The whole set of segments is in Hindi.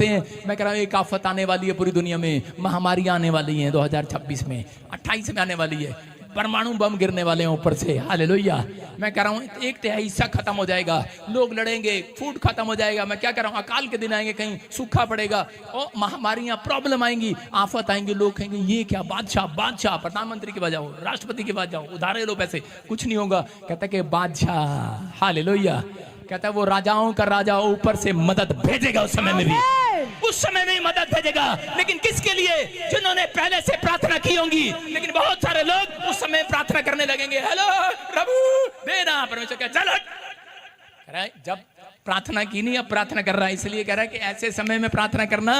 सुनाते हैं। मैं कह रहा हूँ एक आफत आने वाली है पूरी दुनिया में, महामारियां आने वाली हैं 2026 में, 28 में आने वाली है, परमाणु बम गिरने वाले हैं ऊपर से, हालेलुया। मैं कह रहा हूँ 1/3 हिस्सा खत्म हो जाएगा, लोग लड़ेंगे, फूड खत्म हो जाएगा। मैं क्या कह रहा हूँ, अकाल के दिन आएंगे, कहीं सूखा पड़ेगा और महामारियां, प्रॉब्लम आएंगी, आफत आएंगे। लोग कहेंगे ये क्या, बादशाह बादशाह, प्रधानमंत्री के पास जाओ, राष्ट्रपति के पास जाओ, उधारे लो पैसे, कुछ नहीं होगा। कहता कि बादशाह, हालेलुया, कहता है वो राजाओं का राजा ऊपर से मदद भेजेगा, उस समय में भी, उस समय में मदद भेजेगा। लेकिन किसके लिए? जिन्होंने पहले से प्रार्थना की होंगी। लेकिन बहुत सारे लोग उस समय प्रार्थना करने लगेंगे, हेलो प्रभु देना, परमेश्वर क्या चलो, जब प्रार्थना की नहीं, अब प्रार्थना कर रहा है। इसलिए कह रहा है कि ऐसे समय में प्रार्थना करना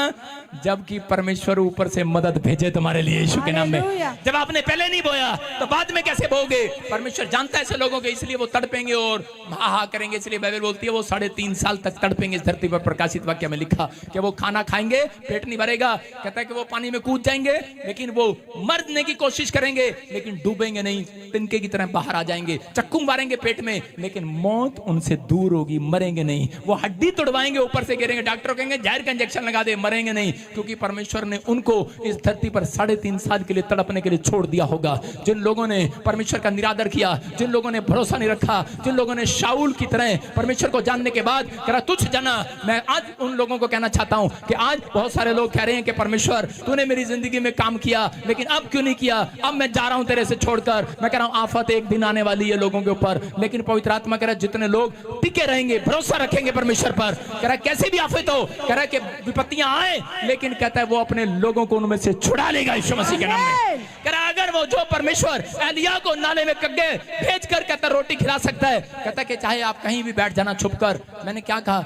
जबकि परमेश्वर ऊपर से मदद भेजे तुम्हारे लिए, यीशु के नाम में। जब आपने पहले नहीं बोया तो बाद में कैसे बोगे? परमेश्वर जानता है ऐसे लोगों के, इसलिए वो तड़पेंगे और हा करेंगे। इसलिए बाइबल बोलती है वो 3.5 साल तक तड़पेंगे इस धरती पर। प्रकाशित वाक्य में लिखा कि वो खाना खाएंगे, पेट नहीं भरेगा। कहता है कि वो पानी में कूद जाएंगे, लेकिन वो मरने की कोशिश करेंगे, लेकिन डूबेंगे नहीं, तिनके की तरह बाहर आ जाएंगे। चक्कू मारेंगे पेट में, लेकिन मौत उनसे दूर होगी, मरेंगे नहीं। वो हड्डी तोड़वाएंगे, ऊपर से गिरेंगे, डॉक्टर कहेंगे जहर का इंजेक्शन लगा दे, मरेंगे नहीं, क्योंकि परमेश्वर ने उनको इस धरती पर 3.5 साल के लिए तड़पने के लिए छोड़ दिया होगा। जिन लोगों ने परमेश्वर का निरादर किया, जिन लोगों ने भरोसा नहीं रखा, जिन लोगों ने शाऊल की तरह परमेश्वर को जानने के बाद कहा तुझ जना, मैं आज उन लोगों को कहना चाहता हूं कि आज बहुत सारे लोग कह रहे हैं कि परमेश्वर तूने मेरी जिंदगी में काम किया, लेकिन अब क्यों नहीं किया, अब मैं जा रहा हूं तेरे से छोड़कर। मैं कह रहा हूं आफत एक दिन आने वाली है लोगों के ऊपर, लेकिन पवित्र आत्मा कह रहा है जितने लोग टिके रहेंगे, भरोसा रखेंगे परमेश्वर पर, कह रहा है कैसे भी आफत हो, कह रहा है कि विपत्तियां आए, लेकिन कहता है वो अपने लोगों को उनमें से छुड़ा लेगा यीशु मसीह के नाम में। कह रहा है अगर वो जो परमेश्वर एलिया को नाले में कग्गे भेजकर कहता रोटी खिला सकता है, कहता कि चाहे आप कहीं भी बैठ जाना छुप कर। मैंने क्या कहा,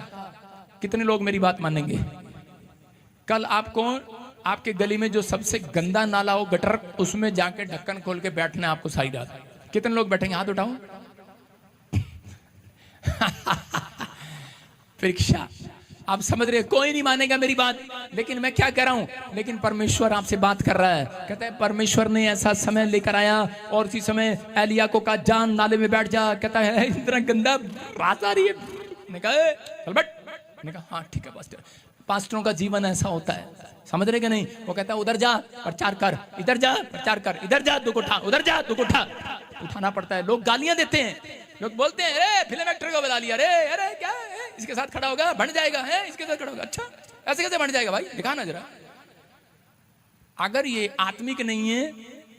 कितने लोग मेरी बात मानेंगे? कल आपको आपके गली में जो सबसे गंदा नाला हो, गटर, उसमें जाके ढक्कन खोल के बैठना है आपको सारी रात। कितने लोग बैठेंगे? हाथ उठाओ। परीक्षा, आप समझ रहे, कोई नहीं मानेगा मेरी बात, लेकिन मैं क्या कह रहा हूं, लेकिन परमेश्वर आपसे बात कर रहा है। कहता है परमेश्वर ने ऐसा समय लेकर आया और उसी समय एलिया को कहा जान नाले में बैठ जा। कहता है इतना गंदा रात आ रही है, ने कहा चल बैठ, ने कहा हाँ ठीक है पास्टर। पास्टरों का जीवन ऐसा होता है, समझ रहे कि नहीं? वो कहता है उधर जा प्रचार कर, इधर जा प्रचार कर, इधर जा दुख उठा, उधर जा दुख उठा, उठाना पड़ता है। लोग गालियां देते हैं, लोग बोलते हैं अरे फिल्म एक्टर को बता लिया, अरे अरे क्या है इसके साथ खड़ा होगा बन जाएगा, है इसके साथ खड़ा होगा, अच्छा ऐसे कैसे बन जाएगा भाई, दिखाना जरा। अगर ये आत्मिक नहीं है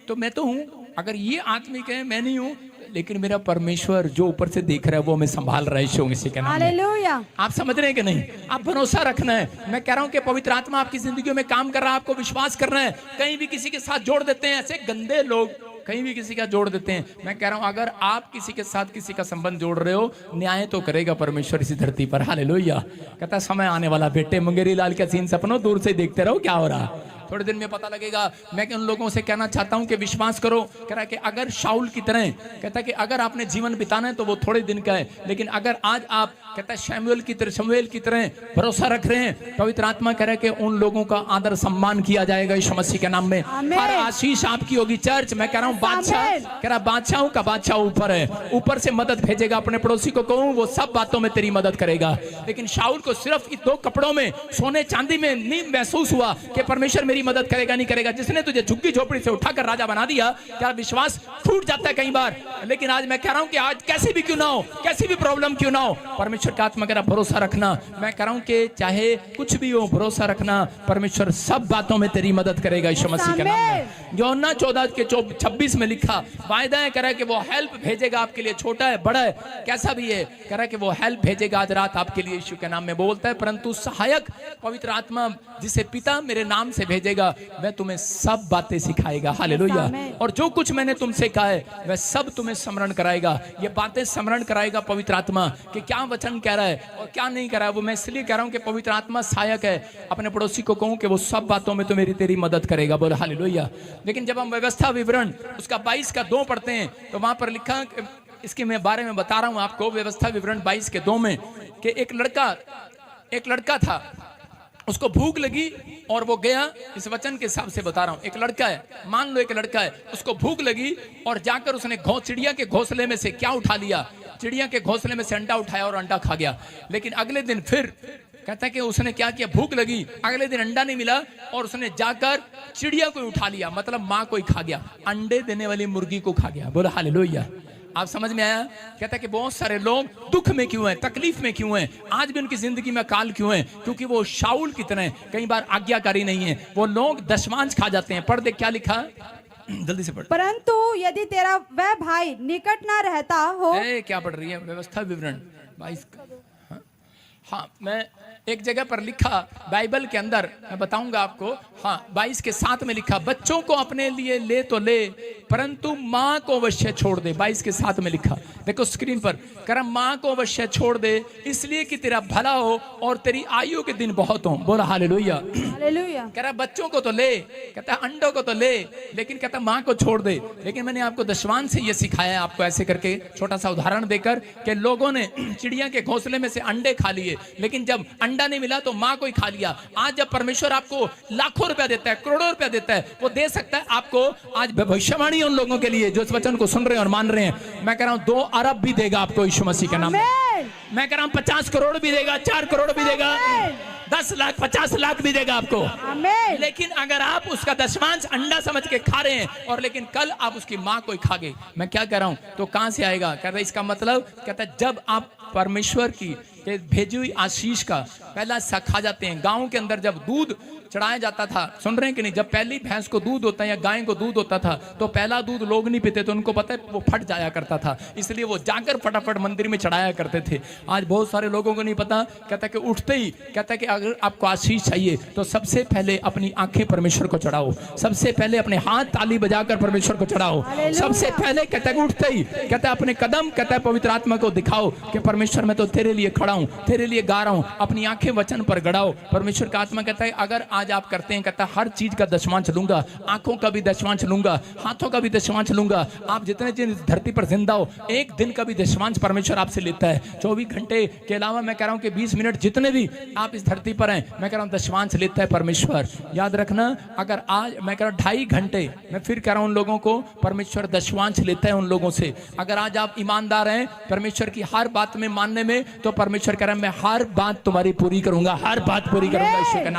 तो मैं तो हूं, अगर ये आत्मिक है मैं नहीं हूं, लेकिन मेरा परमेश्वर जो ऊपर से देख रहा है वो हमें संभाल रहा है यीशु मसीह के नाम में। आप समझ रहे हैं कि नहीं? आप भरोसा रखना है। मैं कह रहा हूं कि पवित्र आत्मा आपकी जिंदगी में काम कर रहा है, आपको विश्वास करना है। कहीं भी किसी के साथ जोड़ देते हैं ऐसे गंदे लोग, कहीं भी किसी का जोड़ देते हैं। मैं कह रहा हूं अगर आप किसी के साथ किसी का संबंध जोड़ रहे हो, न्याय तो करेगा परमेश्वर इसी धरती पर, हालेलुया। कहता समय आने वाला बेटे, मुंगेरी लाल का सीन सपनों, दूर से देखते रहो क्या हो रहा, थोड़े दिन में पता लगेगा। मैं उन लोगों से कहना चाहता हूं कि विश्वास करो। कह रहा है कि अगर शाऊल की तरह, कहता है कि अगर आपने जीवन बिताना है तो वो थोड़े दिन का है, लेकिन अगर आज आप, कहता है शमूएल की तरह भरोसा रख रहे हैं, पवित्र आत्मा कह रहा है कि उन लोगों का आदर सम्मान किया जाएगा यीशु मसीह के नाम में। हर आशीष आपकी होगी चर्च। मैं कह रहा हूं बादशाह, कह रहा बादशाहों का बादशाह ऊपर है, ऊपर से मदद भेजेगा। अपने पड़ोसी को कहूं वो सब बातों में तेरी मदद करेगा। लेकिन शाऊल को सिर्फ इन 2 कपड़ों में, सोने चांदी में नहीं महसूस हुआ कि परमेश्वर मेरी मदद करेगा नहीं करेगा। जिसने तुझे झुग्गी झोपड़ी से उठाकर राजा बना दिया, क्या विश्वास टूट जाता है कई बार। लेकिन आज मैं कह रहा हूं कि आज कैसी भी क्यों ना हो, कैसी भी प्रॉब्लम क्यों ना हो, परमेश्वर का आत्मा कह रहा भरोसा रखना। मैं कह रहा हूं कि चाहे कुछ भी हो, भरोसा रखना, परमेश्वर सब बातों में तेरी मदद करेगा यीशु मसीह के नाम में। यूहन्ना 14:26 में लिखा, वायदा है, कह रहा है कि वो हेल्प भेजेगा आपके लिए, छोटा है बड़ा है कैसा भी है, कह रहा है कि वो हेल्प भेजेगा आज रात आपके लिए यीशु के नाम में। बोलता है परंतु सहायक पवित्र आत्मा जिसे पिता मेरे नाम से भेजेगा, वह तुम्हें सब बातें सिखाएगा, हालेलुया। और जो कुछ मैंने तुमसे कहा है वह सब तुम्हें स्मरण कराएगा। ये बातें स्मरण कराएगा पवित्र आत्मा कि क्या वचन कह रहा है और क्या नहीं कह रहा है। वो मैं इसलिए कह रहा हूं कि पवित्र आत्मा सहायक है। अपने पड़ोसी को कहूं कि वो सब बातों में तो मेरी तेरी मदद करेगा, बोल हालेलुया। लेकिन जब हम व्यवस्था विवरण उसका 22:2 पढ़ते हैं तो वहां पर लिखा, इसके मैं बारे में बता रहा हूं आपको, व्यवस्था विवरण 22:2 में कि एक लड़का था, उसको भूख लगी और वो गया, इस वचन के हिसाब से बता रहा हूं, एक लड़का है, मान लो एक लड़का है, उसको भूख लगी और जाकर उसने चिड़िया के घोंसले में से क्या उठा लिया, चिड़िया के घोंसले में से अंडा उठाया और अंडा खा गया। लेकिन अगले दिन फिर कहता है कि उसने क्या किया, भूख लगी, अगले दिन अंडा नहीं मिला और उसने जाकर चिड़िया को उठा लिया, मतलब माँ को ही खा गया, अंडे देने वाली मुर्गी को खा गया। बोलो हालेलुया। आप समझ में आया? कहता है कि बहुत सारे लोग दुख में क्यों हैं, तकलीफ में क्यों हैं, आज भी उनकी जिंदगी में काल क्यों है? क्योंकि वो शाऊल की तरह कई बार आज्ञाकारी नहीं है, वो लोग दशमांश खा जाते हैं। पढ़ दे क्या लिखा, जल्दी से पढ़। परंतु यदि तेरा वह भाई निकट ना रहता हो। क्या पढ़ रही है? व्यवस्था विवरण 22 का। हाँ, मैं एक जगह पर लिखा बाइबल के अंदर, मैं बताऊंगा आपको। हाँ, 22 के 7 में लिखा, बच्चों को अपने लिए ले तो ले परंतु माँ को अवश्य छोड़ दे। 22 के 7 में लिखा, देखो स्क्रीन पर, कह माँ को अवश्य छोड़ दे इसलिए कि तेरा भला हो और तेरी आयु के दिन बहुत हो। बोला हालेलुया। हालेलुया। कह रहा बच्चों को तो ले, कहता अंडों को तो ले, लेकिन कहता माँ को छोड़ दे। लेकिन मैंने आपको दशवान से ये सिखाया है, आपको ऐसे करके छोटा सा उदाहरण देकर, कि लोगों ने चिड़िया के घोंसले में से अंडे खा लिए, लेकिन जब अंडा नहीं मिला तो माँ को ही खा लिया। आज जब परमेश्वर आपको लाखों रुपया देता है, करोड़ों रुपया देता है, वो दे सकता है आपको आज भविष्यवाणी उन लोगों के लिए जो इस वचन को सुन रहे हैं और मान रहे हैं। मैं कह रहा हूं 2 अरब भी देगा आपको यीशु मसीह के नाम में। मैं कह रहा हूं 50 करोड़ भी देगा, 4 करोड़ भी देगा, 10 लाख 50 लाख भी देगा आपको। लेकिन अगर आप उसका दशमांश अंडा समझ के खा रहे हैं और लेकिन कल आप उसकी माँ को ही खा गए, मैं क्या कह रहा हूं, तो कहां से आएगा? कह रहा इसका मतलब, कहता है जब आप परमेश्वर की भेजी हुई आशीष का पहला हिस्सा खा जाते हैं। गांव के अंदर जब दूध चढ़ाया जाता था, सुन रहे हैं कि नहीं, जब पहली भैंस को दूध होता है या गाय को दूध होता था तो पहला दूध लोग नहीं पीते थे, उनको पता है वो फट जाया करता था, इसलिए वो जाकर फटाफट मंदिर में चढ़ाया करते थे। आज बहुत सारे लोगों को नहीं पता। कहता है कि उठते ही कहता है कि अगर आपको आशीष चाहिए तो सबसे पहले अपनी आंखें परमेश्वर को चढ़ाओ, सबसे पहले अपने हाथ ताली बजाकर परमेश्वर को चढ़ाओ, सबसे पहले कहता है उठते ही कहता है अपने कदम, कहता है पवित्र आत्मा को दिखाओ कि परमेश्वर मैं तो तेरे लिए खड़ा हूं, तेरे लिए गा रहा हूं, अपनी आंखें वचन पर गड़ाओ। परमेश्वर का आत्मा कहता है अगर आज आप करते हैं, कहता है हर चीज का दशमांश लूंगा, आंखों का भी दशमांश लूंगा, हाथों का भी दशमांश लूंगा। आप जितने दिन इस धरती पर जिंदा हो, एक दिन का भी दशमांश परमेश्वर आपसे लेता है। 24 घंटे के अलावा मैं कह रहा हूं कि 20 मिनट जितने भी आप इस धरती पर हैं, मैं कह रहा हूं दशमांश लेता है परमेश्वर। याद रखना, अगर आज मैं कह रहा हूं 2.5 घंटे, मैं फिर कह रहा हूं उन लोगों को परमेश्वर दशमांश लेता है उन लोगों से। अगर आज आप ईमानदार हैं परमेश्वर की हर बात में मानने में, तो परमेश्वर कह रहा है मैं हर बात तुम्हारी पूरी करूंगा, हर बात पूरी करूंगा।